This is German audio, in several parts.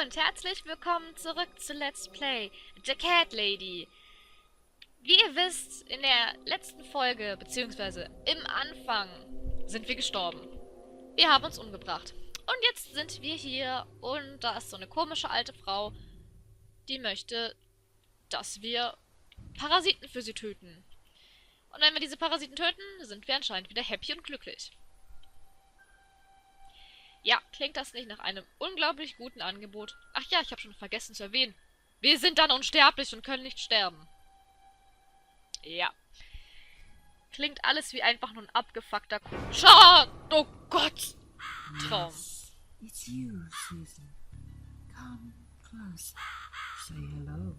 und herzlich willkommen zurück zu Let's Play The Cat Lady. Wie ihr wisst, in der letzten Folge, beziehungsweise im Anfang, sind wir gestorben. Wir haben uns umgebracht. Und jetzt sind wir hier und da ist so eine komische alte Frau, die möchte, dass wir Parasiten für sie töten. Und wenn wir diese Parasiten töten, sind wir anscheinend wieder happy und glücklich. Ja, klingt das nicht nach einem unglaublich guten Angebot? Ach ja, ich habe schon vergessen zu erwähnen. Wir sind dann unsterblich und können nicht sterben. Ja. Klingt alles wie einfach nur ein abgefuckter Schad! Oh Gott! Traum. Yes, it's you, Susan. Come close. Say hello.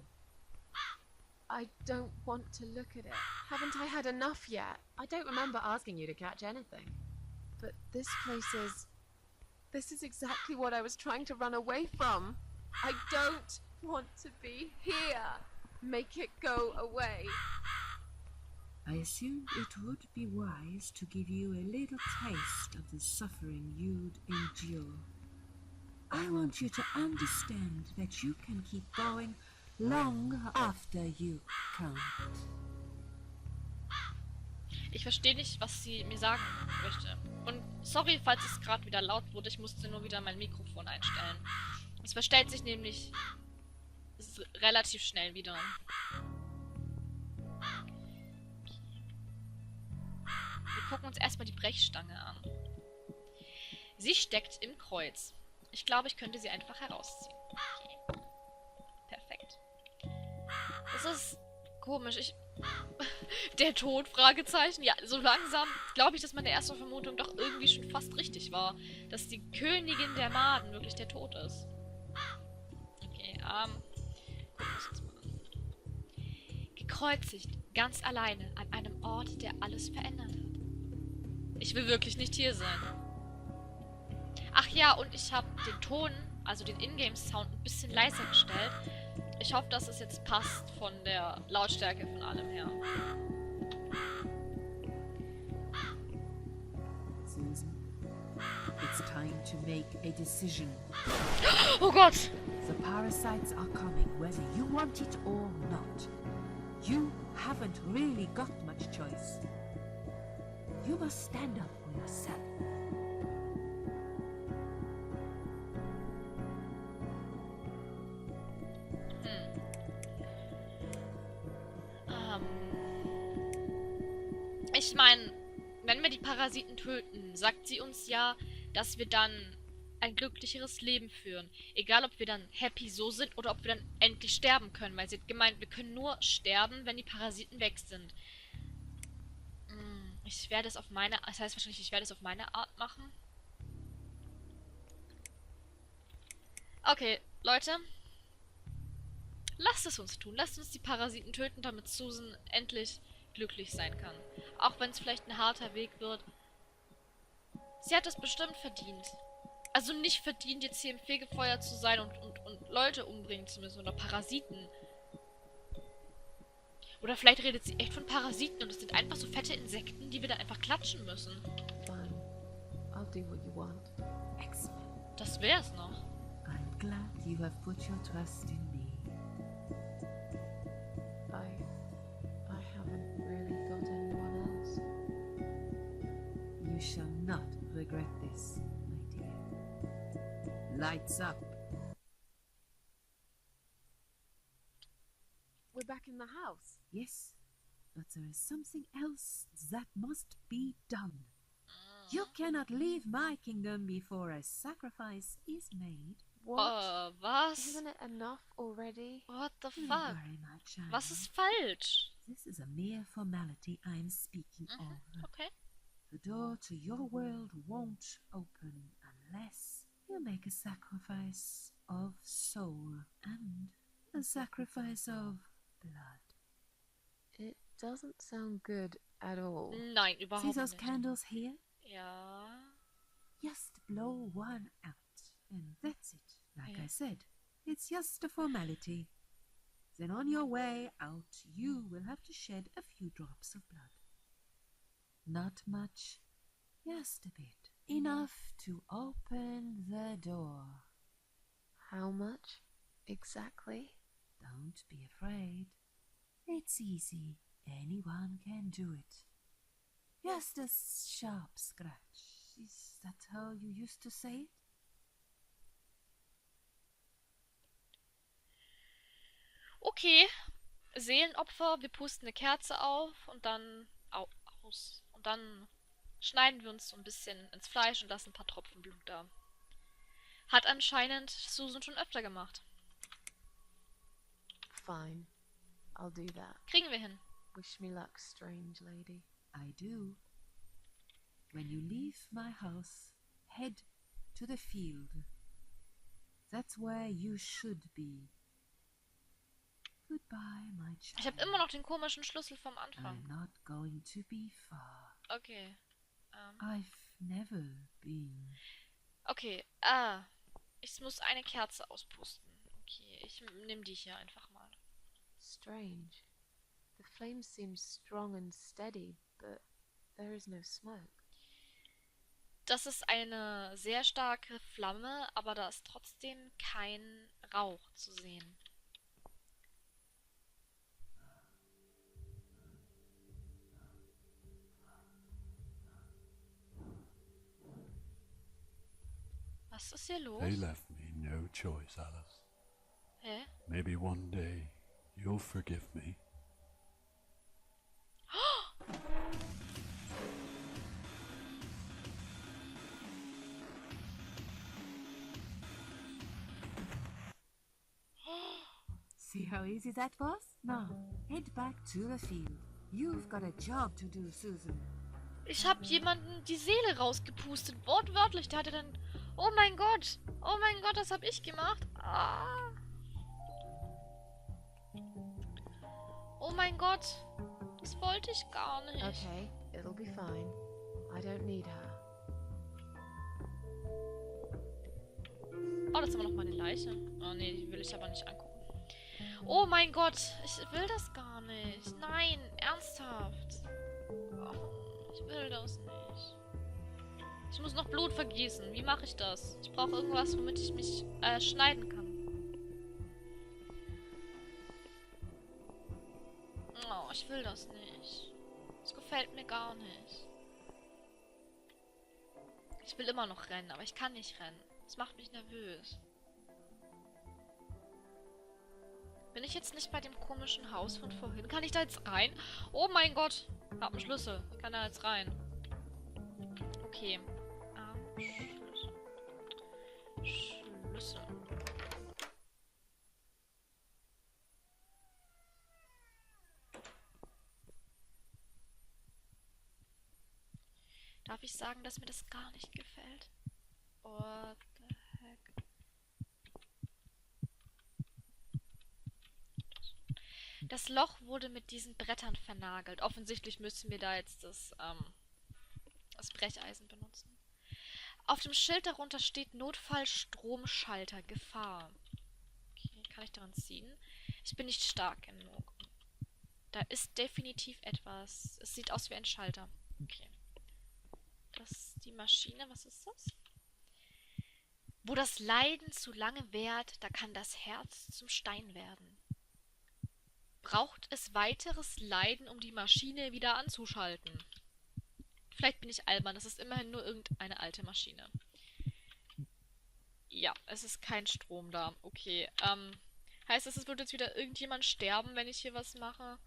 I don't want to look at it. Haven't I had enough yet? I don't remember asking you to catch anything. But this place is... This is exactly what I was trying to run away from. I don't want to be here. Make it go away. I assumed it would be wise to give you a little taste of the suffering you'd endure. I want you to understand that you can keep going long after you can't. Ich verstehe nicht, was sie mir sagen möchte. Und sorry, falls es gerade wieder laut wurde, ich musste nur wieder mein Mikrofon einstellen. Es verstellt sich nämlich relativ schnell wieder. Wir gucken uns erstmal die Brechstange an. Sie steckt im Kreuz. Ich glaube, ich könnte sie einfach herausziehen. Okay. Perfekt. Das ist komisch. Der Tod? Fragezeichen. Ja, so langsam glaube ich, dass meine erste Vermutung doch irgendwie schon fast richtig war. Dass die Königin der Maden wirklich der Tod ist. Okay, gucken wir uns das mal an. Gekreuzigt, ganz alleine, an einem Ort, der alles verändert hat. Ich will wirklich nicht hier sein. Ach ja, und ich habe den Ton, also den Ingame-Sound, ein bisschen leiser gestellt. Ich hoffe, dass es jetzt passt von der Lautstärke von allem her. Susan, it's time to make a decision. Oh Gott! The parasites are coming, whether you want it or not. You haven't really got much choice. You must stand up for yourself. Ich meine, wenn wir die Parasiten töten, sagt sie uns ja, dass wir dann ein glücklicheres Leben führen. Egal, ob wir dann happy so sind oder ob wir dann endlich sterben können. Weil sie hat gemeint, wir können nur sterben, wenn die Parasiten weg sind. Ich werde es auf meine... Das heißt wahrscheinlich, ich werde es auf meine Art machen. Okay, Leute. Lasst es uns tun. Lasst uns die Parasiten töten, damit Susan endlich glücklich sein kann. Auch wenn es vielleicht ein harter Weg wird. Sie hat es bestimmt verdient. Also nicht verdient, jetzt hier im Fegefeuer zu sein und Leute umbringen zu müssen oder Parasiten. Oder vielleicht redet sie echt von Parasiten und es sind einfach so fette Insekten, die wir dann einfach klatschen müssen. Fine. I'll do what you want. Excellent. Das wär's noch. I'm glad you have put your trust in me. I haven't really got anyone else. You shall not regret this, my dear. Lights up. We're back in the house. Yes, but there is something else that must be done. You cannot leave my kingdom before a sacrifice is made. What? Was? Isn't it enough already? What the Don't fuck? worry, my child. Was ist falsch? This is a mere formality I'm speaking of. Okay. The door to your world won't open unless you make a sacrifice of soul and a sacrifice of blood. It doesn't sound good at all. Nein, See überhaupt those nicht. candles here? Ja. Just blow one out, and that's it. Like Yeah. I said, it's just a formality. Then on your way out, you will have to shed a few drops of blood. Not much, just a bit. Enough to open the door. How much exactly? Don't be afraid. It's easy. Anyone can do it. Just a sharp scratch. Is that how you used to say it? Okay. Seelenopfer, wir pusten eine Kerze auf und dann aus. Und dann schneiden wir uns so ein bisschen ins Fleisch und lassen ein paar Tropfen Blut da. Hat anscheinend Susan schon öfter gemacht. Fine. I'll do that. Kriegen wir hin. Wish me luck, strange lady. I do. When you leave my house, head to the field. That's where you should be. Goodbye, my child. Ich habe immer noch den komischen Schlüssel vom Anfang. I'm not going to be far. Okay. I've never been. Okay, ich muss eine Kerze auspusten. Okay, ich nehme die hier einfach mal. Strange. The flame seems strong and steady, but there is no smoke. Das ist eine sehr starke Flamme, aber da ist trotzdem kein Rauch zu sehen. Was ist hier los? They left me no choice, Alice. Hä? Maybe one day you'll forgive me. See how easy that was? Now, head back to the field. You've got a job to do, Susan. Ich habe jemanden die Seele rausgepustet, wortwörtlich. Der hatte dann... Oh mein Gott, das habe ich gemacht. Ah. Oh mein Gott, das wollte ich gar nicht. Okay, it'll be fine. I don't need her. Oh, das ist immer noch meine Leiche. Oh nee, die will ich aber nicht angucken. Oh mein Gott, ich will das gar nicht. Nein, ernsthaft. Oh, ich will das nicht. Ich muss noch Blut vergießen. Wie mache ich das? Ich brauche irgendwas, womit ich mich schneiden kann. Oh, ich will das nicht. Das gefällt mir gar nicht. Ich will immer noch rennen, aber ich kann nicht rennen. Das macht mich nervös. Bin ich jetzt nicht bei dem komischen Haus von vorhin? Kann ich da jetzt rein? Oh mein Gott! Ich hab einen Schlüssel. Ich kann da jetzt rein. Okay. Schlüssel. Darf ich sagen, dass mir das gar nicht gefällt? What the heck? Das Loch wurde mit diesen Brettern vernagelt. Offensichtlich müssen wir da jetzt das Brecheisen benutzen. Auf dem Schild darunter steht Notfallstromschalter, Gefahr. Okay, kann ich daran ziehen? Ich bin nicht stark genug. Da ist definitiv etwas. Es sieht aus wie ein Schalter. Okay. Das ist die Maschine. Was ist das? Wo das Leiden zu lange währt, da kann das Herz zum Stein werden. Braucht es weiteres Leiden, um die Maschine wieder anzuschalten? Vielleicht bin ich albern, das ist immerhin nur irgendeine alte Maschine. Ja, es ist kein Strom da. Okay, heißt das, es wird jetzt wieder irgendjemand sterben, wenn ich hier was mache?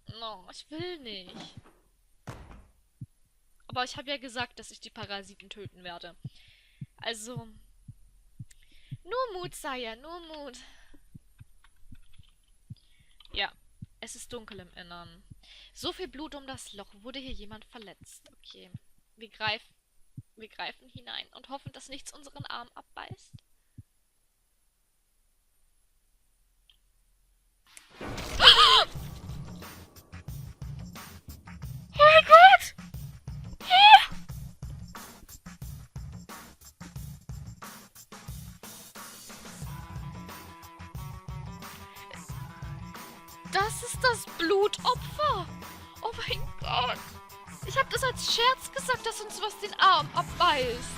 No, ich will nicht. Aber ich habe ja gesagt, dass ich die Parasiten töten werde. Also, nur Mut, Sire, nur Mut. Ja, es ist dunkel im Innern. So viel Blut um das Loch. Wurde hier jemand verletzt? Okay. Wir greifen hinein und hoffen, dass nichts unseren Arm abbeißt. Oh mein Gott! Das ist das Blutopfer! Oh mein Gott! Ich habe das als Scherz gesagt, dass uns was den Arm abbeißt.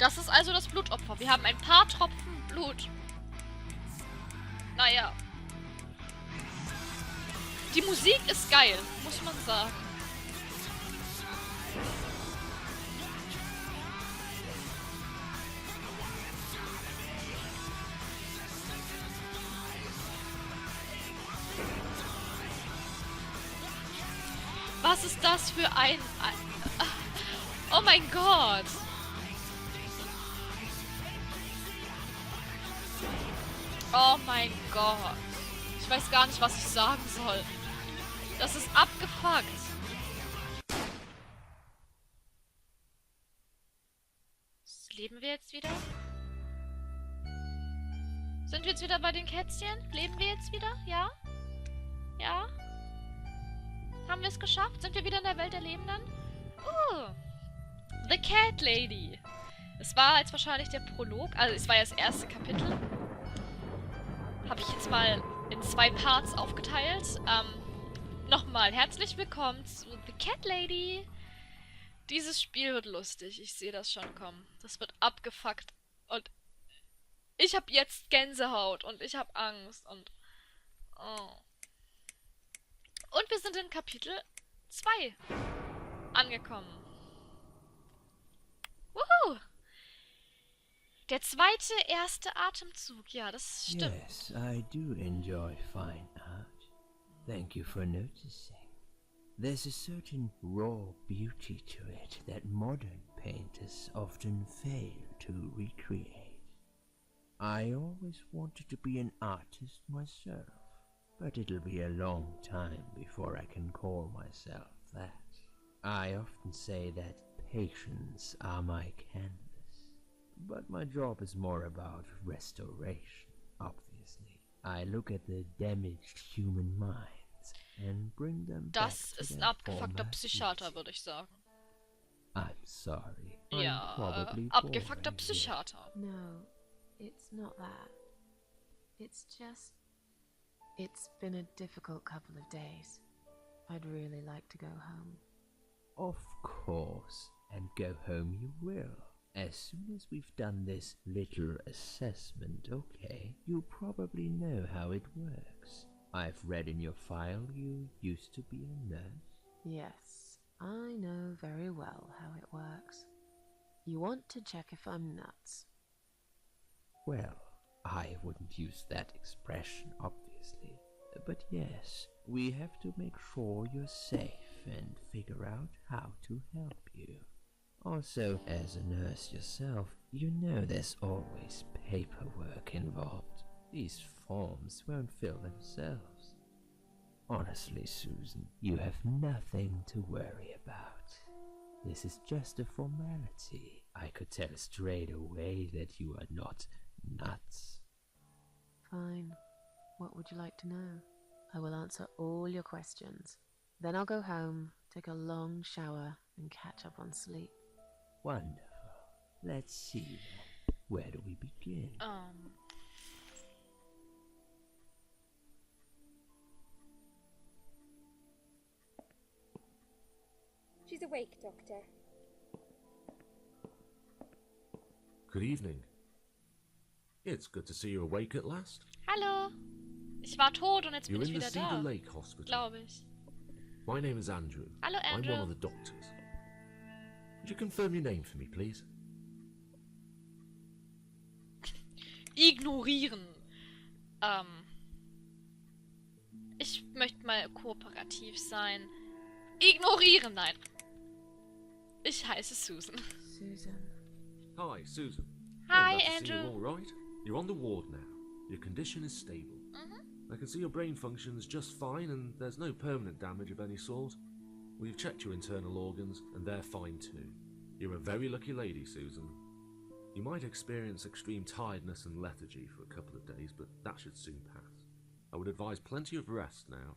Das ist also das Blutopfer. Wir haben ein paar Tropfen Blut. Naja. Die Musik ist geil, muss man sagen. Was ist das für ein... Oh mein Gott! Oh mein Gott! Ich weiß gar nicht, was ich sagen soll. Das ist abgefuckt. Leben wir jetzt wieder? Sind wir jetzt wieder bei den Kätzchen? Leben wir jetzt wieder? Ja? Ja? Haben wir es geschafft? Sind wir wieder in der Welt der Lebenden? The Cat Lady. Es war jetzt wahrscheinlich der Prolog. Also es war ja das erste Kapitel. Habe ich jetzt mal in 2 Parts aufgeteilt. Nochmal herzlich willkommen zu The Cat Lady. Dieses Spiel wird lustig. Ich sehe das schon kommen. Das wird abgefuckt. Und ich habe jetzt Gänsehaut. Und ich habe Angst. Und... Oh. Und wir sind in Kapitel 2 angekommen. Wuhu! Der erste Atemzug. Ja, das stimmt. Yes, I do enjoy fine art. Thank you for noticing. There's a certain raw beauty to it that modern painters often fail to recreate. I always wanted to be an artist myself. But it'll be a long time before I can call myself that. I often say that patients are my canvas. But my job is more about restoration, obviously. I look at the damaged human minds and bring them Das back ist to ein their abgefuckter former Psychiater, beauty. würde ich sagen. I'm sorry. Ja, I'm probably abgefuckter boring you. Psychiater. No, it's not that. It's just... It's been a difficult couple of days. I'd really like to go home. Of course, and go home you will. As soon as we've done this little assessment, okay, you probably know how it works. I've read in your file you used to be a nurse. Yes, I know very well how it works. You want to check if I'm nuts. Well, I wouldn't use that expression, obviously. But yes, we have to make sure you're safe and figure out how to help you. Also, as a nurse yourself, you know there's always paperwork involved. These forms won't fill themselves. Honestly, Susan, you have nothing to worry about. This is just a formality. I could tell straight away that you are not nuts. Fine. What would you like to know? I will answer all your questions. Then I'll go home, take a long shower, and catch up on sleep. Wonderful. Let's see then. Where do we begin? She's awake, Doctor. Good evening. It's good to see you awake at last. Hallo. Ich war tot und jetzt bin You're ich in the wieder Cedar da. Lake Hospital. Glaube ich. My name is Andrew. Hallo, I'm one Andrew. of the doctors. Would you confirm your name for me, please? Ignorieren. Ich möchte mal kooperativ sein. Ignorieren, nein. Ich heiße Susan. Susan. Hi, Susan. Hi, Glad to see Andrew. you're all right. You're on the ward now. Your condition is stable. I can see your brain functions just fine and there's no permanent damage of any sort. We've checked your internal organs and they're fine too. You're a very lucky lady, Susan. You might experience extreme tiredness and lethargy for a couple of days, but that should soon pass. I would advise plenty of rest now.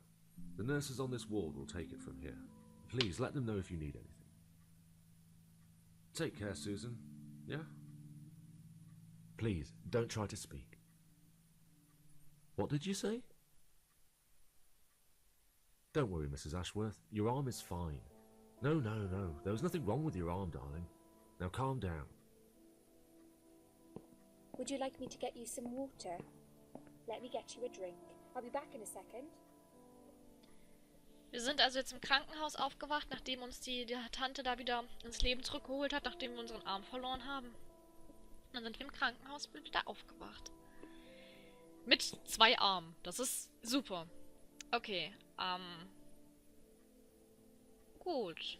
The nurses on this ward will take it from here. Please let them know if you need anything. Take care, Susan. Yeah? Please, don't try to speak. What did you say? Don't worry, Mrs. Ashworth. Your arm is fine. No. There was nothing wrong with your arm, darling. Now calm down. Would you like me to get you some water? Let me get you a drink. I'll be back in a second. Wir sind also jetzt im Krankenhaus aufgewacht, nachdem uns die Tante da wieder ins Leben zurückgeholt hat, nachdem wir unseren Arm verloren haben. Und dann sind wir im Krankenhaus wieder aufgewacht. Mit 2 Armen. Das ist super. Okay, gut.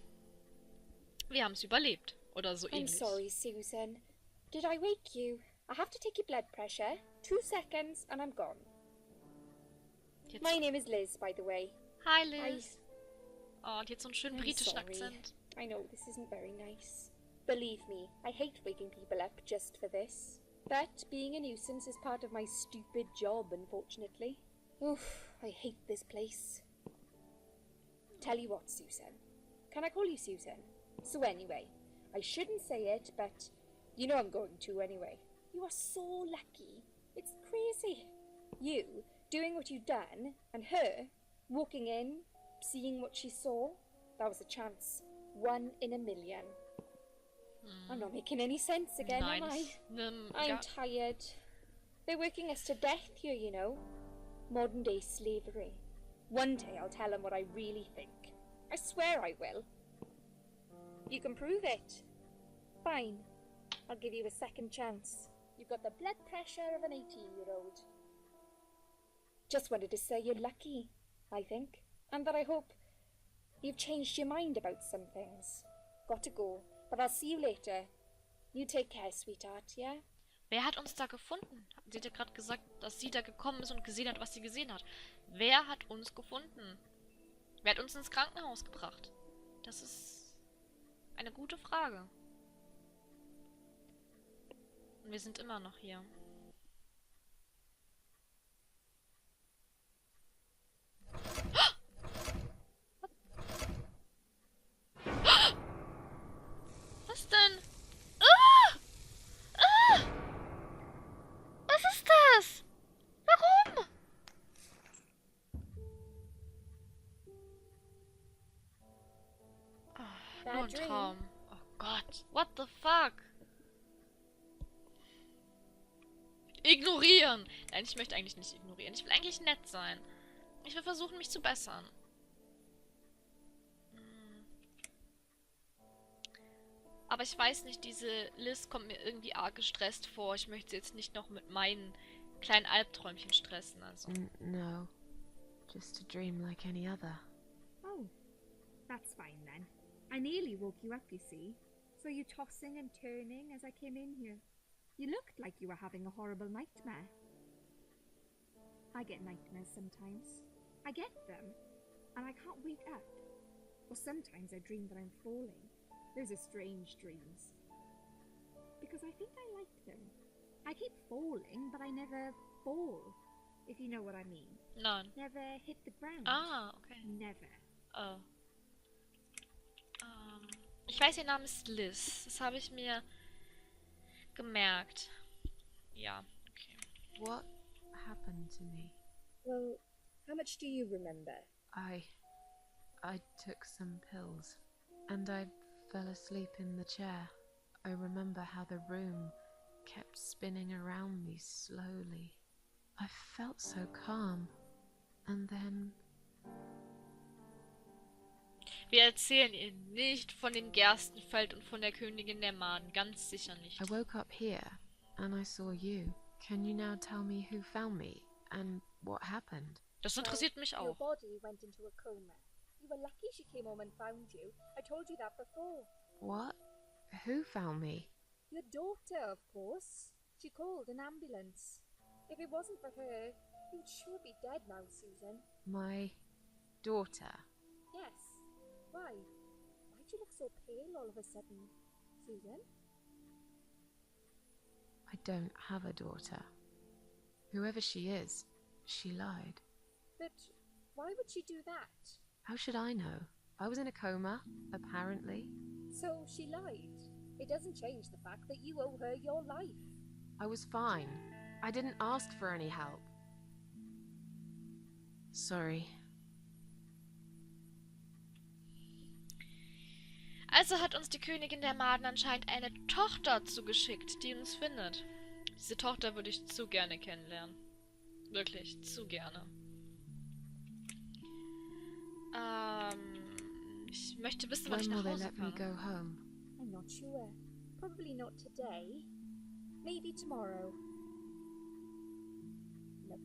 Wir haben es überlebt. Oder so I'm ähnlich. sorry, Susan. Did I wake you? I have to take your blood pressure. 2 seconds and I'm gone. Jetzt, My name is Liz, by the way. hi, Liz. Oh, die hat so einen schönen I'm britischen sorry. Akzent. I know this isn't very nice. Believe me, I hate waking people up just for this. But being a nuisance is part of my stupid job, unfortunately. Oof, I hate this place. Tell you what, Susan. Can I call you Susan? So anyway, I shouldn't say it, but you know I'm going to anyway. You are so lucky. It's crazy. You doing what you've done, and her walking in, seeing what she saw. That was a chance. 1 in a million. I'm not making any sense again, am I? I'm tired. They're working us to death here, you know. Modern day slavery. One day I'll tell them what I really think. I swear I will. You can prove it. Fine. I'll give you a second chance. You've got the blood pressure of an 18-year-old. Just wanted to say you're lucky, I think. And that I hope you've changed your mind about some things. Got to go. But I'll see you later. You take care, sweetheart, yeah? Wer hat uns da gefunden? Sie hat ja gerade gesagt, dass sie da gekommen ist und gesehen hat, was sie gesehen hat. Wer hat uns gefunden? Wer hat uns ins Krankenhaus gebracht? Das ist eine gute Frage. Und wir sind immer noch hier. Was denn? Ah! Ah! Was ist das? Warum? Nur ein Traum. Oh Gott. What the fuck? Ignorieren. Nein, ich möchte eigentlich nicht ignorieren. Ich will eigentlich nett sein. Ich will versuchen, mich zu bessern. Aber ich weiß nicht, diese Liz kommt mir irgendwie arg gestresst vor. Ich möchte sie jetzt nicht noch mit meinen kleinen Albträumchen stressen, also. No. Just a dream like any other. Oh, that's fine then. I nearly woke you up, you see. Saw you tossing and turning as I came in here. You looked like you were having a horrible nightmare. I get nightmares sometimes. I get them, and I can't wake up. Or sometimes I dream that I'm falling. Those are strange dreams. Because I think I like them. I keep falling, but I never fall, if you know what I mean. Nein. Never hit the ground. Ah, okay. Never. Oh. Ich weiß, ihr Name ist Liz. Das habe ich mir gemerkt. Ja, okay. What happened to me? Well, how much do you remember? I took some pills, and I fell asleep in the chair. I remember how the room kept spinning around me slowly. I felt so calm, and then... Wir erzählen ihr nicht von dem Gerstenfeld und von der Königin der Maden. Ganz sicher nicht. I woke up here, and I saw you. Can you now tell me who found me, and what happened? Das interessiert mich Your auch. body went into a coma. You were lucky she came home and found you. I told you that before. What? Who found me? Your daughter, of course. She called an ambulance. If it wasn't for her, you'd sure be dead now, Susan. My daughter. Yes. Why? Why'd you look so pale all of a sudden, Susan? I don't have a daughter. Whoever she is, she lied. But why would she do that? How should I know? I was in a coma, apparently. So she lied. It doesn't change the fact that you owe her your life. I was fine. I didn't ask for any help. Sorry. Also hat uns die Königin der Maden anscheinend eine Tochter zugeschickt, die uns findet. Diese Tochter würde ich zu gerne kennenlernen. Wirklich, zu gerne. Ich möchte wissen, wann ich When will nach they Hause let me kann. go home? I'm not sure. Probably not today. Maybe tomorrow. Look,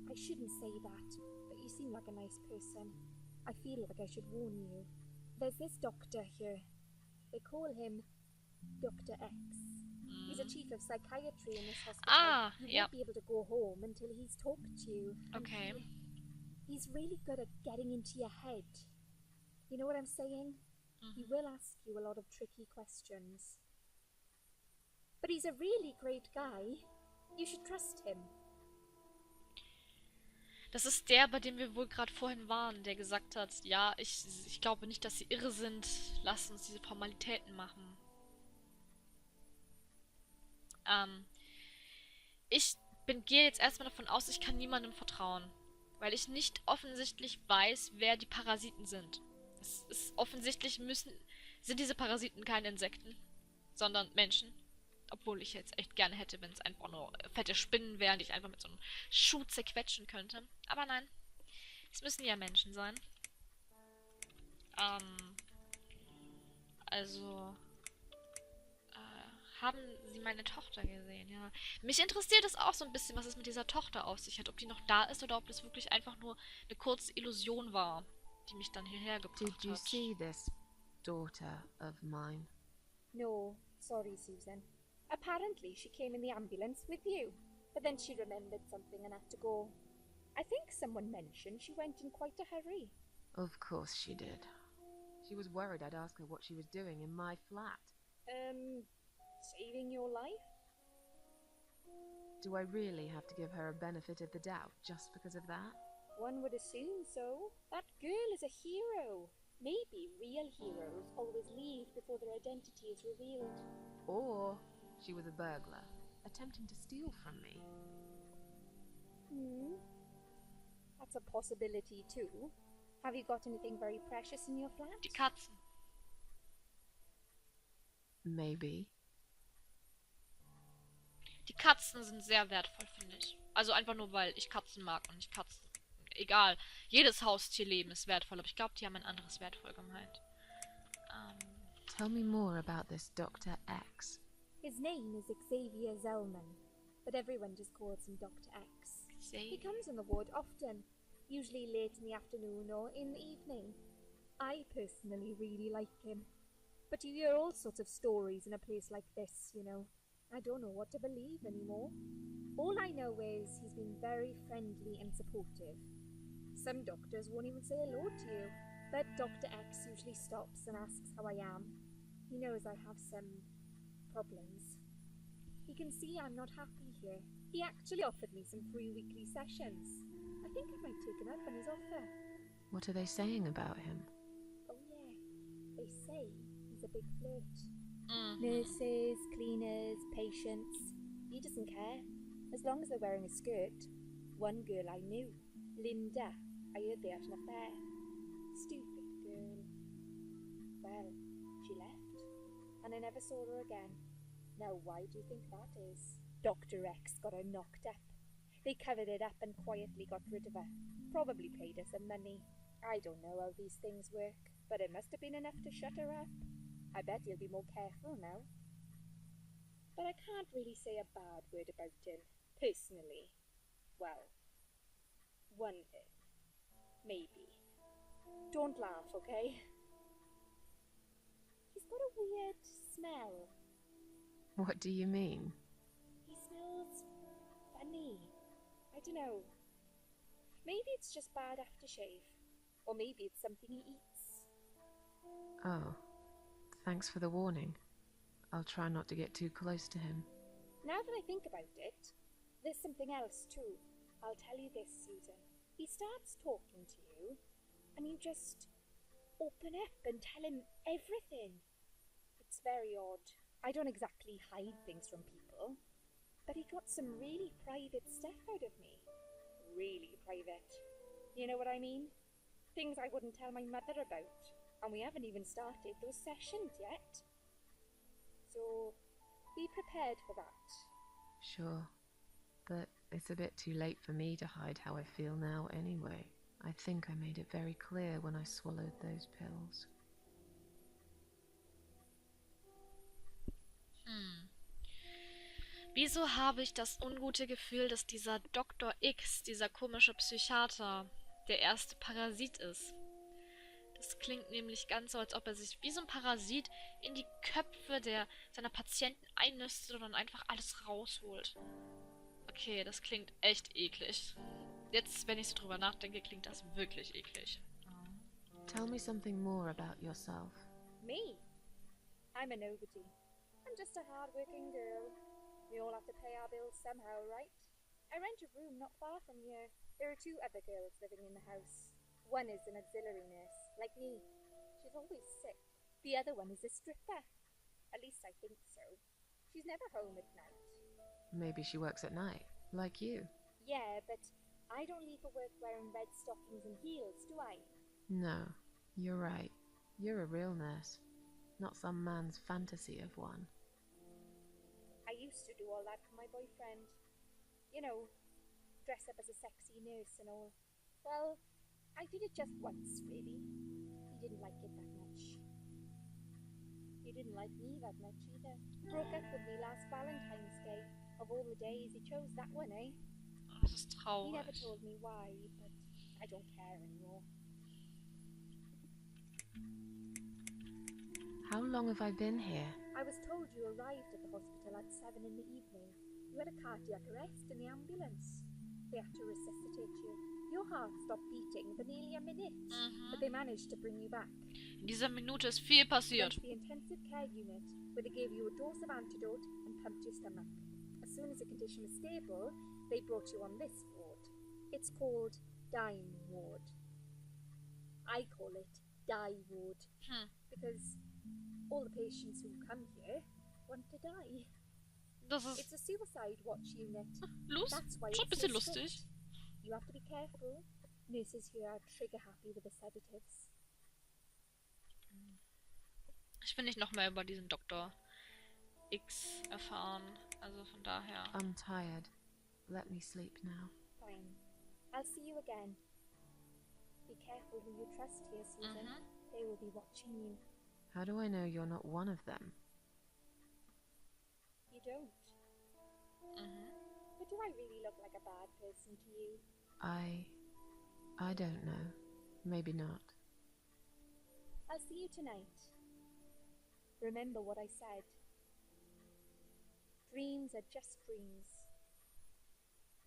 I shouldn't say that, but you seem like a nice person. I feel like I should warn you. There's this doctor here. They call him Dr. X. He's a chief of psychiatry in this hospital. Ah, you yeah. won't be able to go home until he's talked to you. And Okay. He's really good at getting into your head. You know what I'm saying? He will ask you a lot of tricky questions. But he's a really great guy. You should trust him. Das ist der, bei dem wir wohl gerade vorhin waren, der gesagt hat, ja, ich glaube nicht, dass sie irre sind. Lasst uns diese Formalitäten machen. Gehe jetzt erstmal davon aus, ich kann niemandem vertrauen. Weil ich nicht offensichtlich weiß, wer die Parasiten sind. Es ist offensichtlich sind diese Parasiten keine Insekten, sondern Menschen. Obwohl ich jetzt echt gerne hätte, wenn es einfach nur fette Spinnen wären, die ich einfach mit so einem Schuh zerquetschen könnte. Aber nein, es müssen ja Menschen sein. Also, haben Sie meine Tochter gesehen? Ja. Mich interessiert es auch so ein bisschen, was es mit dieser Tochter auf sich hat. Ob die noch da ist oder ob das wirklich einfach nur eine kurze Illusion war, die mich dann hierher gebracht Did you hat. see this daughter of mine? No, sorry, Susan. Apparently she came in the ambulance with you, but then she remembered something and had to go. I think someone mentioned she went in quite a hurry. Of course she did. She was worried I'd ask her what she was doing in my flat. Saving your life? Do I really have to give her a benefit of the doubt just because of that? One would assume so. That girl is a hero. Maybe real heroes always leave before their identity is revealed. Or she was a burglar, attempting to steal from me. That's a possibility too. Have you got anything very precious in your flat? Die Katzen. Maybe. Die Katzen sind sehr wertvoll, finde ich. Also einfach nur, weil ich Katzen mag und nicht Katzen. Egal. Jedes Haustierleben ist wertvoll, aber ich glaube, die haben ein anderes wertvoll gemeint. Tell me more about this Dr. X. His name is Xavier Zellman, but everyone just calls him Dr. X. He comes in the ward often, usually late in the afternoon or in the evening. I personally really like him, but you hear all sorts of stories in a place like this, you know. I don't know what to believe anymore. All I know is he's been very friendly and supportive. Some doctors won't even say hello to you, but Dr. X usually stops and asks how I am. He knows I have some problems. He can see I'm not happy here. He actually offered me some free weekly sessions. I think I might take him up on his offer. What are they saying about him? Oh yeah, they say he's a big flirt. Nurses, cleaners, patients. He doesn't care, as long as they're wearing a skirt. One girl I knew, Linda, I heard they had an affair. Stupid girl. Well, she left, and I never saw her again. Now why do you think that is? Dr. X got her knocked up. They covered it up and quietly got rid of her. Probably paid her some money. I don't know how these things work, but it must have been enough to shut her up. I bet he'll be more careful now. But I can't really say a bad word about him, personally. Well, one thing. Maybe. Don't laugh, okay? He's got a weird smell. What do you mean? He smells funny. I don't know. Maybe it's just bad aftershave. Or maybe it's something he eats. Oh, thanks for the warning. I'll try not to get too close to him. Now that I think about it, there's something else too. I'll tell you this, Susan. He starts talking to you, and you just open up and tell him everything. It's very odd. I don't exactly hide things from people, but he got some really private stuff out of me. Really private. You know what I mean? Things I wouldn't tell my mother about. And we haven't even started those sessions yet. So, be prepared for that. Sure. But it's a bit too late for me to hide how I feel now anyway. I think I made it very clear when I swallowed those pills. Wieso habe ich das ungute Gefühl, dass dieser Dr. X, dieser komische Psychiater, der erste Parasit ist? Das klingt nämlich ganz so, als ob er sich wie so ein Parasit in die Köpfe seiner Patienten einnistet und dann einfach alles rausholt. Okay, das klingt echt eklig. Jetzt, wenn ich so drüber nachdenke, klingt das wirklich eklig. Tell me something more about yourself. Me? I'm a nobody. I'm just a hard-working girl. We all have to pay our bills somehow, right? I rent a room not far from here. There are 2 other girls living in the house. One is an auxiliary nurse, like me. She's always sick. The other one is a stripper. At least I think so. She's never home at night. Maybe she works at night, like you. Yeah, but I don't leave for work wearing red stockings and heels, do I? No, you're right. You're a real nurse, not some man's fantasy of one. I used to do all that for my boyfriend. You know, dress up as a sexy nurse and all. Well, I did it just once, really. He didn't like it that much. He didn't like me that much either. Broke up with me last Valentine's Day. Of all the days, he chose that one, eh? Das ist He traurig. never told me why, but I don't care anymore. How long have I been here? I was told you arrived at the hospital at 7 in the evening. You had a cardiac arrest in the ambulance. They had to resuscitate you. Your heart stopped beating for nearly a minute, but they managed to bring you back. In dieser Minute ist viel You went passiert. to the intensive care unit, where they gave you a dose of antidote and pumped your stomach. As soon as the condition was stable, they brought you on this ward. It's called Dime Ward. I call it Die Ward, because all the patients who come here want to die. Das ist It's a suicide watch unit. los. That's why Schon ein it's bisschen so strict. lustig. You have to be careful. Nurses here are trigger happy with the sedatives. Ich will nicht noch mehr über diesen Dr. X erfahren. Also von daher. I'm tired. Let me sleep now. Fine. I'll see you again. Be careful who you trust here, Susan. They will be watching you. How do I know you're not one of them? You don't. But do I really look like a bad person to you? I don't know. Maybe not. I'll see you tonight. Remember what I said. Dreams are just dreams.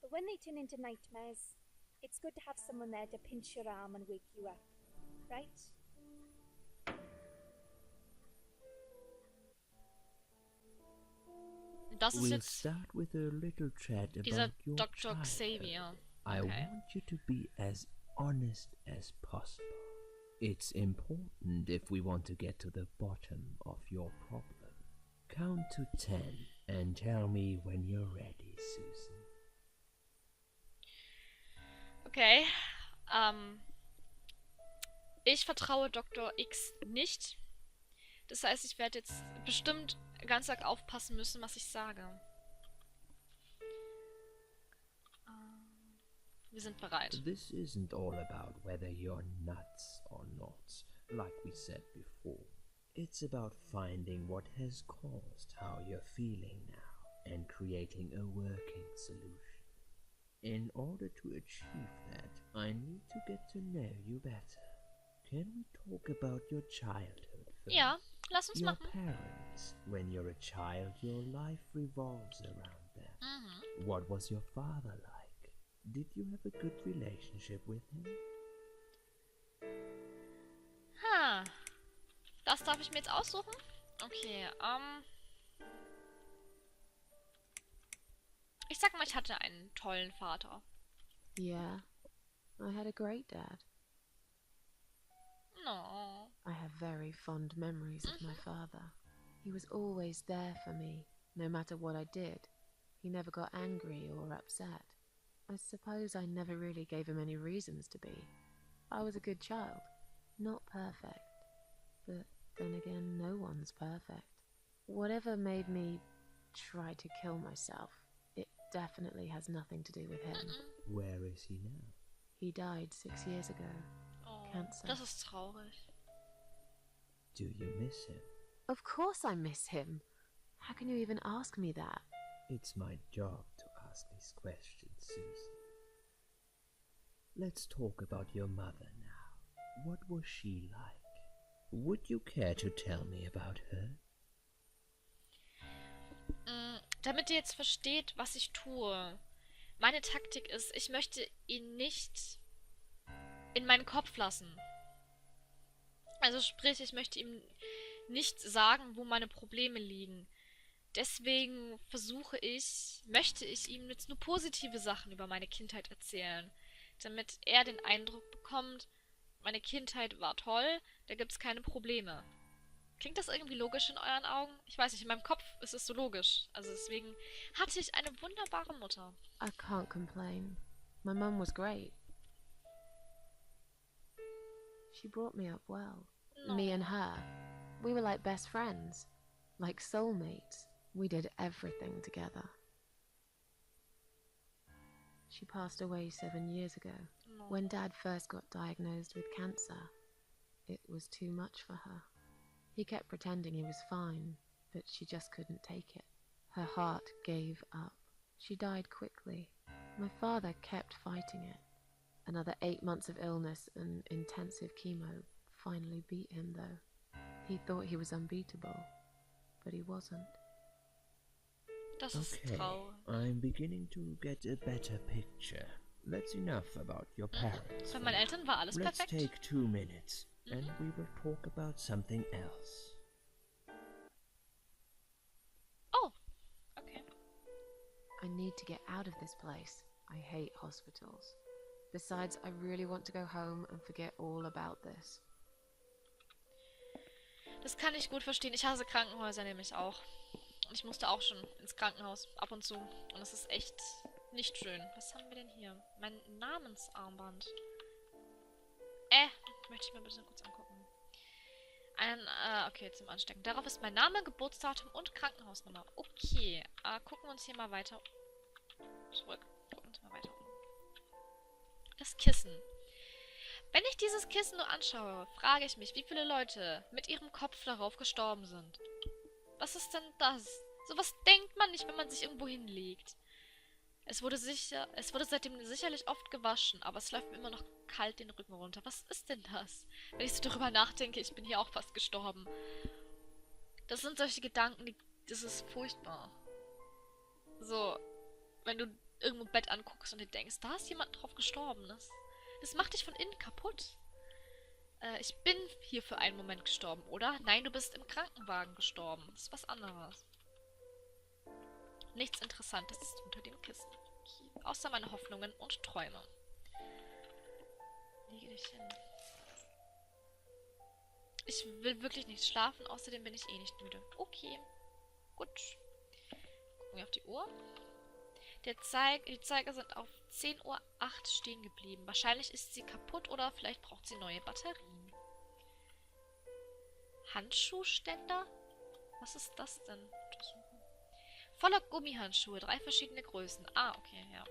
But when they turn into nightmares, it's good to have someone there to pinch your arm and wake you up, right? Das ist We'll jetzt start with a little chat dieser about your Dr. childhood. Xavier. I Okay. want you to be as honest as possible. It's important if we want to get to the bottom of your problem. Count to 10 and tell me when you're ready, Susan. Okay. Ich vertraue Dr. X nicht. Das heißt, ich werde jetzt bestimmt ganz arg aufpassen müssen, was ich sage. Wir sind bereit. This isn't all about whether you're nuts or not, like we said before. It's about finding what has caused how you're feeling now and creating a working solution. In order to achieve that, I need to get to know you better. Can we talk about your childhood first? Ja, lass uns Your machen. parents. When you're a child, your life revolves around them. What was your father like? Did you have a good relationship with him? Das darf ich mir jetzt aussuchen? Okay, ich sag mal, ich hatte einen tollen Vater. Yeah, I had a great dad. No. I have very fond memories of my father. He was always there for me, no matter what I did. He never got angry or upset. I suppose I never really gave him any reasons to be. I was a good child, not perfect. But then again, no one's perfect. Whatever made me try to kill myself, definitely has nothing to do with him. Where is he now? He died 6 years ago. Oh, Cancer. das ist traurig. Do you miss him? Of course I miss him. How can you even ask me that? It's my job to ask these questions, Susan. Let's talk about your mother now. What was she like? Would you care to tell me about her? Damit ihr jetzt versteht, was ich tue. Meine Taktik ist, ich möchte ihn nicht in meinen Kopf lassen. Also sprich, ich möchte ihm nicht sagen, wo meine Probleme liegen. Deswegen möchte ich ihm jetzt nur positive Sachen über meine Kindheit erzählen. Damit er den Eindruck bekommt, meine Kindheit war toll, da gibt es keine Probleme. Klingt das irgendwie logisch in euren Augen? Ich weiß nicht, in meinem Kopf ist es so logisch. Also deswegen hatte ich eine wunderbare Mutter. I can't complain. My mum was great. She brought me up well. No. Me and her. We were like best friends. Like soulmates. We did everything together. She passed away 7 years ago. No. When Dad first got diagnosed with cancer, it was too much for her. He kept pretending he was fine, but she just couldn't take it. Her heart gave up. She died quickly. My father kept fighting it. Another 8 months of illness and intensive chemo finally beat him, though. He thought he was unbeatable, but he wasn't. Das ist Okay, traurig. I'm beginning to get a better picture. That's enough about your parents. Bei meinen Eltern war alles Let's perfekt. take 2 minutes, and we will talk about something else. Oh, okay. I need to get out of this place. I hate hospitals. Besides, I really want to go home and forget all about this. Das kann ich gut verstehen. Ich hasse Krankenhäuser nämlich auch. Und ich musste auch schon ins Krankenhaus, ab und zu. Und es ist echt nicht schön. Was haben wir denn hier? Mein Namensarmband. Möchte ich mir bitte kurz angucken. Okay, zum Anstecken. Darauf ist mein Name, Geburtsdatum und Krankenhausnummer. Okay, gucken wir uns hier mal weiter zurück. Gucken uns mal weiter um. Das Kissen. Wenn ich dieses Kissen nur anschaue, frage ich mich, wie viele Leute mit ihrem Kopf darauf gestorben sind. Was ist denn das? Sowas denkt man nicht, wenn man sich irgendwo hinlegt. Es wurde seitdem sicherlich oft gewaschen, aber es läuft mir immer noch kalt den Rücken runter. Was ist denn das? Wenn ich so darüber nachdenke, ich bin hier auch fast gestorben. Das sind solche Gedanken, das ist furchtbar. So, wenn du irgendwo ein Bett anguckst und dir denkst, da ist jemand drauf gestorben. Das macht dich von innen kaputt. Ich bin hier für einen Moment gestorben, oder? Nein, du bist im Krankenwagen gestorben. Das ist was anderes. Nichts Interessantes ist unter dem Kissen. Okay. Außer meine Hoffnungen und Träume. Lege dich hin. Ich will wirklich nicht schlafen, außerdem bin ich eh nicht müde. Okay. Gut. Gucken wir auf die Uhr. Die Zeiger sind auf 10:08 Uhr stehen geblieben. Wahrscheinlich ist sie kaputt oder vielleicht braucht sie neue Batterien. Handschuhständer? Was ist das denn? Untersuchen. Voller Gummihandschuhe, 3 verschiedene Größen. Ah, okay, ja.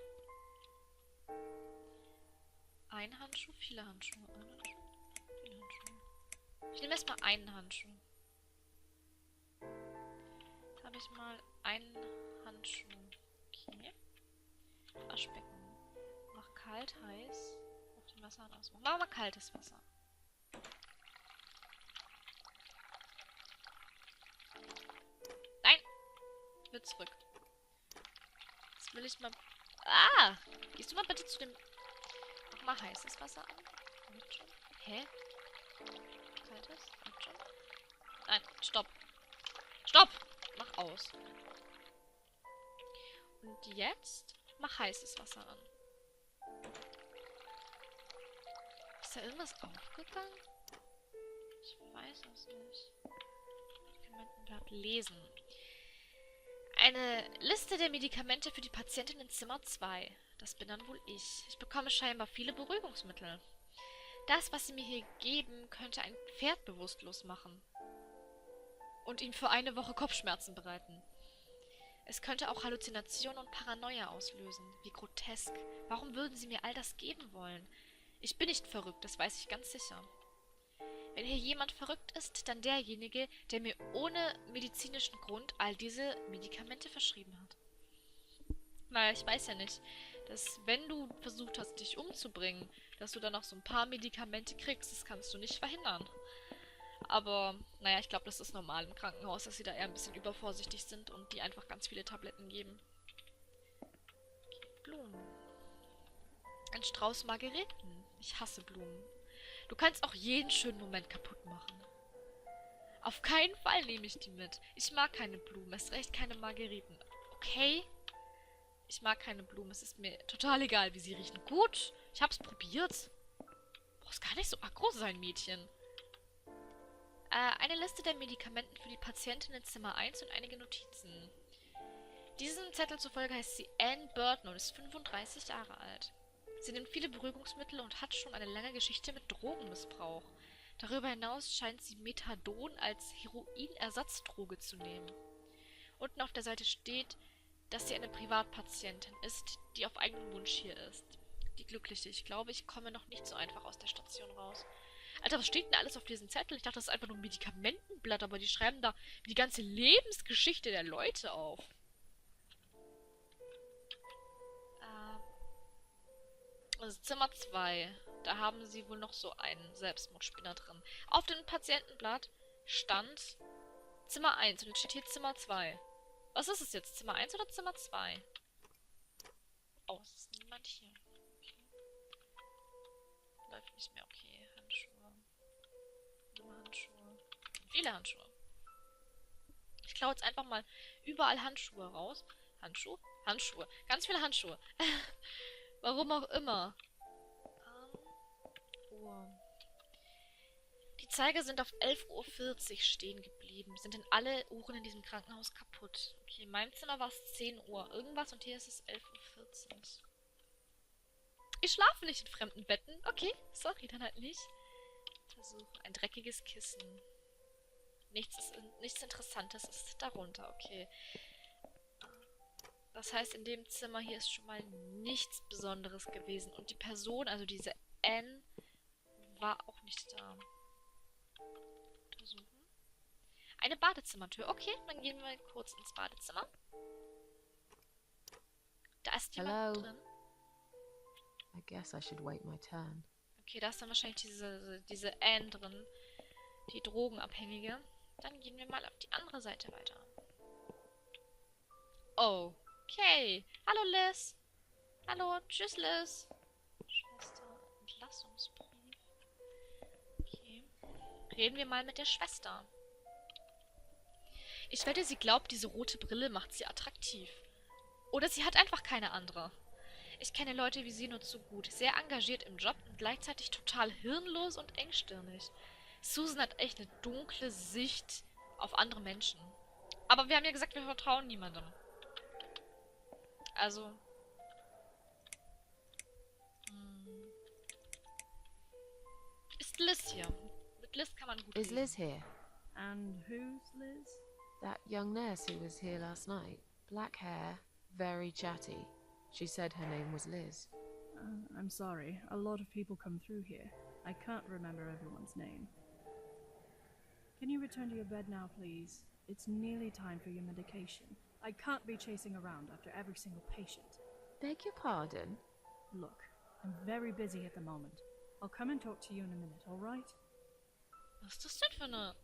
Ein Handschuh, viele Handschuhe. Ein Handschuh, viele Handschuhe. Ich nehme erstmal einen Handschuh. Jetzt habe ich mal einen Handschuh. Okay. Waschbecken. Mach kalt, heiß. Auf dem Wasser ausmachen. Machen wir mal kaltes Wasser. Nein! Ich will zurück. Jetzt will ich mal... Ah! Gehst du mal bitte zu dem... Mach mal heißes Wasser an. Hä? Kaltes? Nein, stopp. Stopp! Mach aus. Und jetzt mach heißes Wasser an. Ist da irgendwas aufgegangen? Ich weiß es nicht. Medikamentenblatt lesen. Eine Liste der Medikamente für die Patientin in Zimmer 2. Das bin dann wohl ich. Ich bekomme scheinbar viele Beruhigungsmittel. Das, was sie mir hier geben, könnte ein Pferd bewusstlos machen. Und ihm für eine Woche Kopfschmerzen bereiten. Es könnte auch Halluzinationen und Paranoia auslösen. Wie grotesk. Warum würden sie mir all das geben wollen? Ich bin nicht verrückt, das weiß ich ganz sicher. Wenn hier jemand verrückt ist, dann derjenige, der mir ohne medizinischen Grund all diese Medikamente verschrieben hat. Naja, ich weiß ja nicht, dass wenn du versucht hast, dich umzubringen, dass du dann noch so ein paar Medikamente kriegst, das kannst du nicht verhindern. Aber, naja, ich glaube, das ist normal im Krankenhaus, dass sie da eher ein bisschen übervorsichtig sind und die einfach ganz viele Tabletten geben. Okay, Blumen. Ein Strauß Margeriten. Ich hasse Blumen. Du kannst auch jeden schönen Moment kaputt machen. Auf keinen Fall nehme ich die mit. Ich mag keine Blumen, erst recht keine Margeriten. Okay? Ich mag keine Blumen, es ist mir total egal, wie sie riechen. Gut, ich hab's probiert. Brauchst gar nicht so aggro sein, Mädchen. Eine Liste der Medikamenten für die Patientin in Zimmer 1 und einige Notizen. Diesem Zettel zufolge heißt sie Anne Burton und ist 35 Jahre alt. Sie nimmt viele Beruhigungsmittel und hat schon eine lange Geschichte mit Drogenmissbrauch. Darüber hinaus scheint sie Methadon als Heroinersatzdroge zu nehmen. Unten auf der Seite steht, dass sie eine Privatpatientin ist, die auf eigenen Wunsch hier ist. Die Glückliche. Ich glaube, ich komme noch nicht so einfach aus der Station raus. Alter, was steht denn alles auf diesem Zettel? Ich dachte, das ist einfach nur ein Medikamentenblatt, aber die schreiben da die ganze Lebensgeschichte der Leute auf. Also Zimmer 2. Da haben sie wohl noch so einen Selbstmordspinner drin. Auf dem Patientenblatt stand Zimmer 1 und jetzt steht hier Zimmer 2. Was ist es jetzt? Zimmer 1 oder Zimmer 2? Oh, es ist niemand hier. Okay. Läuft nicht mehr. Okay, Handschuhe. Nur Handschuhe. Viele Handschuhe. Ich klaue jetzt einfach mal überall Handschuhe raus. Handschuhe. Ganz viele Handschuhe. Warum auch immer. Uhr. Die Zeiger sind auf 11:40 Uhr stehen geblieben. Sind denn alle Uhren in diesem Krankenhaus kaputt? Okay, in meinem Zimmer war es 10 Uhr. Irgendwas und hier ist es 11:40 Uhr. Ich schlafe nicht in fremden Betten. Okay, sorry, dann halt nicht. Versuchen. Ein dreckiges Kissen. Nichts Interessantes ist darunter. Okay. Das heißt, in dem Zimmer hier ist schon mal nichts Besonderes gewesen. Und die Person, also diese Anne, war auch nicht da. Untersuchen. Eine Badezimmertür. Okay, dann gehen wir kurz ins Badezimmer. Da ist jemand drin. I guess I should wait my turn. Okay, da ist dann wahrscheinlich diese Anne drin. Die Drogenabhängige. Dann gehen wir mal auf die andere Seite weiter. Oh. Okay. Hallo Liz. Hallo. Tschüss Liz. Schwester. Entlassungsbrief. Okay. Reden wir mal mit der Schwester. Ich wette, sie glaubt, diese rote Brille macht sie attraktiv. Oder sie hat einfach keine andere. Ich kenne Leute wie sie nur zu gut. Sehr engagiert im Job und gleichzeitig total hirnlos und engstirnig. Susan hat echt eine dunkle Sicht auf andere Menschen. Aber wir haben ja gesagt, wir vertrauen niemandem. Also. Ist Liz hier? Mit Liz kann man gut Is reden. Liz here? And who's Liz? That young nurse who was here last night. Black hair, very chatty. She said her name was Liz. I'm sorry. A lot of people come through here. I can't remember everyone's name. Can you return to your bed now, please? It's nearly time for your medication. I can't be chasing around after every single patient. Beg your pardon? Look, I'm very busy at the moment. I'll come and talk to you in a minute, all right? Was ist das denn für eine...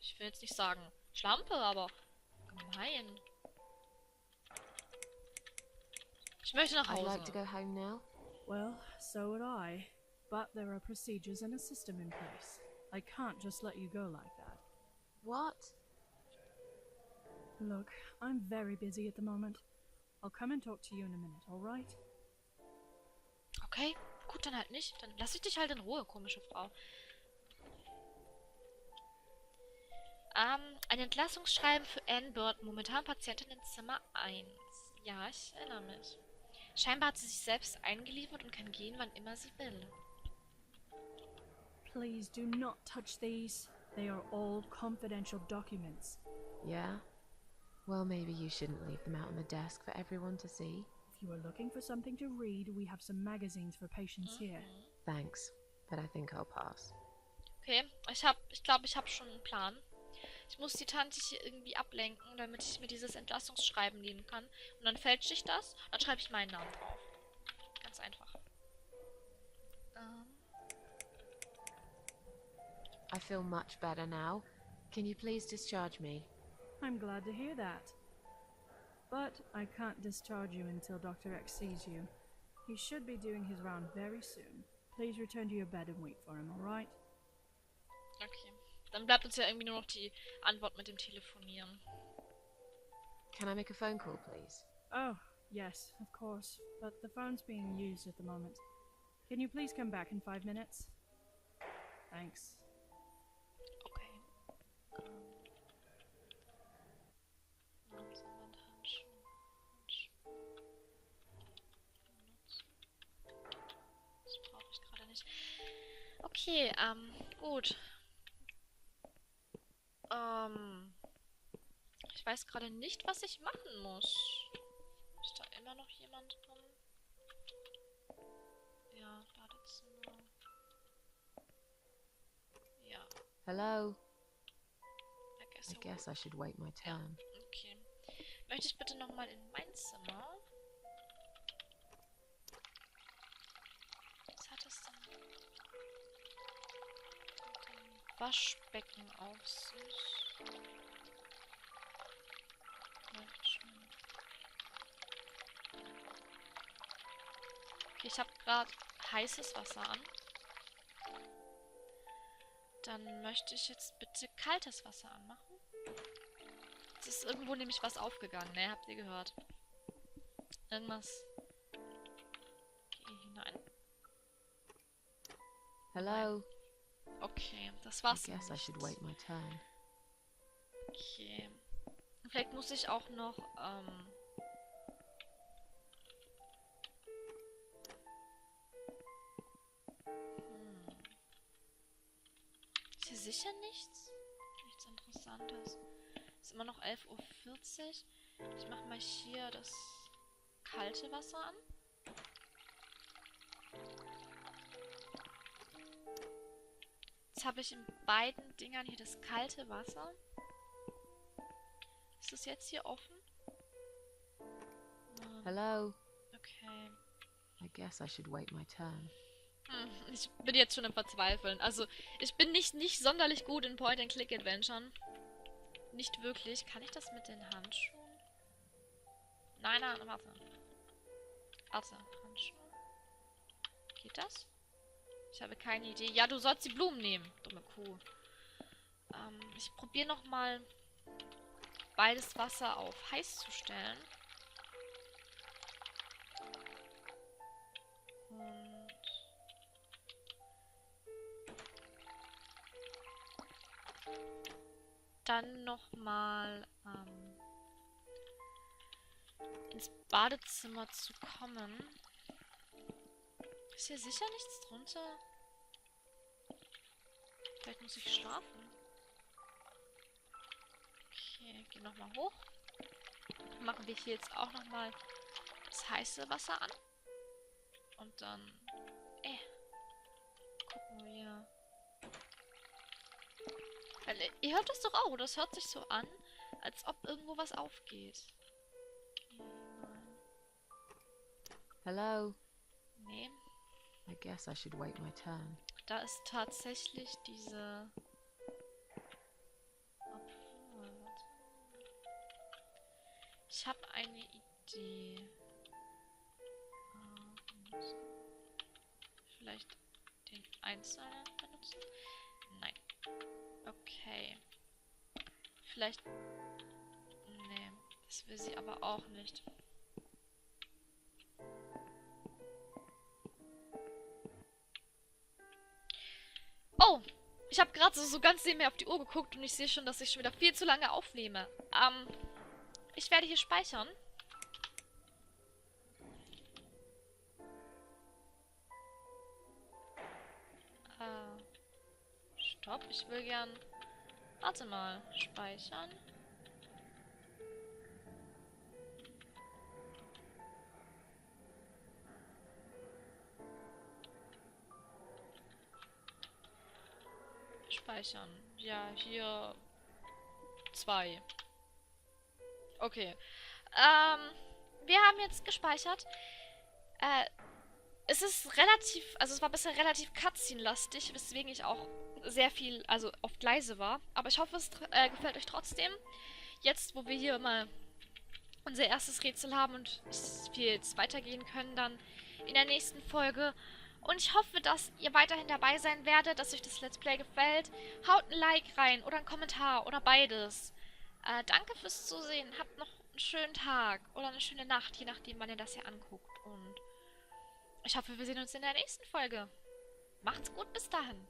Ich will jetzt nicht sagen Schlampe, aber gemein. Ich möchte nach I'd Hause. like to go home now. Well, so would I. But there are procedures and a system in place. I can't just let you go like that. What? Look, I'm very busy at the moment. I'll come and talk to you in a minute, all right? Okay, gut, dann halt nicht. Dann lass ich dich halt in Ruhe, komische Frau. Ein Entlassungsschreiben für Anne Burton, momentan Patientin in Zimmer 1. Ja, ich erinnere mich. Scheinbar hat sie sich selbst eingeliefert und kann gehen, wann immer sie will. Please do not touch these. They are all confidential documents. Yeah? Well, maybe you shouldn't leave them out on the desk for everyone to see. If you are looking for something to read, we have some magazines for patients here. Thanks, but I think I'll pass. Okay, ich glaube, ich habe schon einen Plan. Ich muss die Tante hier irgendwie ablenken, damit ich mir dieses Entlassungsschreiben nehmen kann. Und dann fälsche ich das, dann schreibe ich meinen Namen drauf. Ganz einfach. I feel much better now. Can you please discharge me? I'm glad to hear that. But I can't discharge you until Dr. X sees you. He should be doing his round very soon. Please return to your bed and wait for him, alright? Okay. Dann bleibt uns ja irgendwie nur noch die Antwort mit dem Telefonieren. Can I make a phone call, please? Oh, yes, of course. But the phone's being used at the moment. Can you please come back in 5 minutes? Thanks. Okay. Das brauche ich gerade nicht. Okay, gut. Ich weiß gerade nicht, was ich machen muss. Ist da immer noch jemand drin? Ja, Badezimmer. Ja. Hello? I I guess I should wait my turn. Okay. Möchte ich bitte nochmal in mein Zimmer? Was hat es denn mit dem Waschbecken auf sich? Läuft schon. Okay, ich habe gerade heißes Wasser an. Dann möchte ich jetzt bitte kaltes Wasser anmachen. Es ist irgendwo nämlich was aufgegangen, ne? Habt ihr gehört? Irgendwas. Geh hinein. Hello? Okay, das I war's. guess I should wait my turn. Okay. Vielleicht muss ich auch noch, Ist hier sicher nichts? Nichts Interessantes. Ist immer noch 11:40 Uhr. Ich mache mal hier das kalte Wasser an. Jetzt habe ich in beiden Dingern hier das kalte Wasser. Ist es jetzt hier offen? Hello? Okay. I guess I should wait my turn. Ich bin jetzt schon im Verzweifeln. Also, ich bin nicht sonderlich gut in Point-and-Click-Adventuren. Nicht wirklich. Kann ich das mit den Handschuhen? Nein, warte. Warte, Handschuhe. Geht das? Ich habe keine Idee. Ja, du sollst die Blumen nehmen. Dumme Kuh. Ich probiere nochmal beides Wasser auf heiß zu stellen. Und dann nochmal ins Badezimmer zu kommen. Ist hier sicher nichts drunter? Vielleicht muss ich schlafen. Okay, geh nochmal hoch. Dann machen wir hier jetzt auch nochmal das heiße Wasser an. Und dann gucken wir. Weil, ihr hört das doch auch. Das hört sich so an, als ob irgendwo was aufgeht. Hello? Nee. I guess I should wait my turn. Da ist tatsächlich diese... Obwohl, warte. Ich habe eine Idee. Vielleicht den Einzelnen benutzen? Nein. Okay. Vielleicht... Nee, das will sie aber auch nicht. Oh, ich habe gerade so ganz nebenher auf die Uhr geguckt und ich sehe schon, dass ich schon wieder viel zu lange aufnehme. Ich werde hier speichern. Stopp, ich will gern... Warte mal, speichern. Speichern. Ja, hier 2. Okay. Wir haben jetzt gespeichert. Es ist relativ, also es war bisher relativ Cutscene-lastig, weswegen ich auch sehr viel, also oft leise war. Aber ich hoffe, es gefällt euch trotzdem. Jetzt, wo wir hier mal unser erstes Rätsel haben und wir jetzt weitergehen können, dann in der nächsten Folge. Und ich hoffe, dass ihr weiterhin dabei sein werdet, dass euch das Let's Play gefällt. Haut ein Like rein oder einen Kommentar oder beides. Danke fürs Zusehen. Habt noch einen schönen Tag oder eine schöne Nacht, je nachdem, wann ihr das hier anguckt. Und ich hoffe, wir sehen uns in der nächsten Folge. Macht's gut, bis dahin.